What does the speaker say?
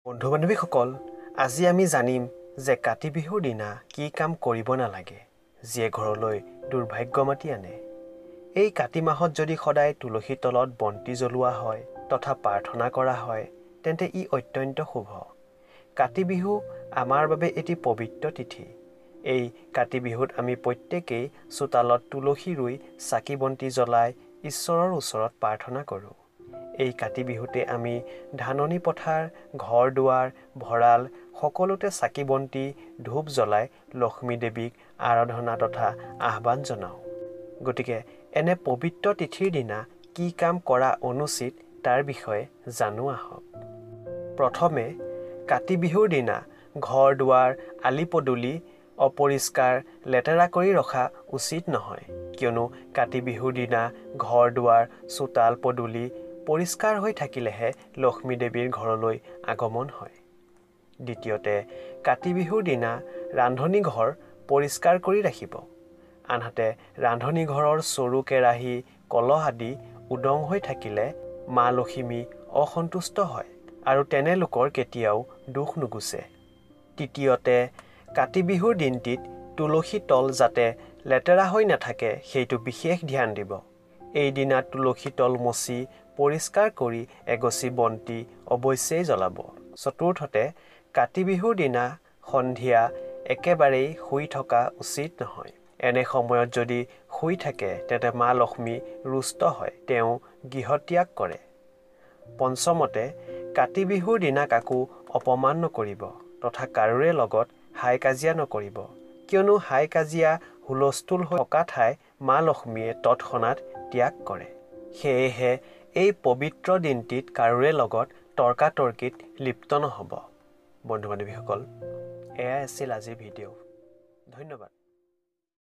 বন্ধু বান্ধৱীসকল, আজি আমি জানিম যে কাতি বিহুৰ দিনা কি কাম কৰিব নালাগে যিয়ে ঘৰলৈ দুৰ্ভাগ্য মাতি আনে। এই কাতি মাহত যদি সদায় তুলসী তলত বন্তি জ্বলোৱা হয় তথা প্ৰাৰ্থনা কৰা হয় তেন্তে ই অত্যন্ত শুভ। কাতি বিহু আমাৰ বাবে এটি পবিত্ৰ তিথি। এই কাতি বিহুত আমি প্ৰত্যেকেই চোতালত তুলসী ৰুই চাকি বন্তি জ্বলাই ঈশ্বৰৰ ওচৰত প্ৰাৰ্থনা কৰোঁ। এই কাতি বিহুতে আমি ধাননি পথাৰ, ঘৰ দুৱাৰ, ভঁৰাল সকলোতে চাকি বন্তি ধূপ জ্বলাই লক্ষ্মী দেৱীক আৰাধনা তথা আহ্বান জনাওঁ। গতিকে এনে পবিত্ৰ তিথিৰ দিনা কি কাম কৰা অনুচিত তাৰ বিষয়ে জানো আহক। প্ৰথমে কাতি বিহুৰ দিনা ঘৰ দুৱাৰ, আলি পদূলি অপৰিষ্কাৰ লেতেৰা কৰি ৰখা উচিত নহয়, কিয়নো কাতি বিহুৰ দিনা ঘৰ দুৱাৰ, চোতাল পদূলি পৰিষ্কাৰ হৈ থাকিলেহে লক্ষ্মী দেৱীৰ ঘৰলৈ আগমন হয়। দ্বিতীয়তে, কাতি বিহুৰ দিনা ৰান্ধনি ঘৰ পৰিষ্কাৰ কৰি ৰাখিব। আনহাতে ৰান্ধনি ঘৰৰ চৰু কেৰাহী কলহ আদি উদং হৈ থাকিলে মা লক্ষ্মী অসন্তুষ্ট হয় আৰু তেনে লোকৰ কেতিয়াও দুখ নুগুচে। তৃতীয়তে, কাতি বিহুৰ দিনটিত তুলসী তল যাতে লেতেৰা হৈ নাথাকে সেইটো বিশেষ ধ্যান দিব। এই দিনা তুলসী তল মচি পৰিষ্কাৰ কৰি এগছি বন্তি অৱশ্যেই জ্বলাব। চতুৰ্থতে, কাতি বিহুৰ দিনা সন্ধিয়া একেবাৰেই শুই থকা উচিত নহয়। এনে সময়ত যদি শুই থাকে তেন্তে মা লক্ষ্মী ৰুষ্ট হয়, তেওঁ গৃহত্যাগ কৰে। পঞ্চমতে, কাতি বিহুৰ দিনা কাকো অপমান নকৰিব তথা কাৰোৰে লগত হাই কাজিয়া নকৰিব, কিয়নো হাই কাজিয়া হুলস্থুল হৈ থকা ঠাই মা লক্ষ্মীয়ে তৎক্ষণাত ত্যাগ কৰে। সেয়েহে এই পবিত্ৰ দিনটিত কাৰোৰে লগত তৰ্কাতৰ্কিত লিপ্ত নহ'ব। বন্ধু বান্ধৱীসকল, এয়াই আছিল আজিৰ ভিডিঅ'। ধন্যবাদ।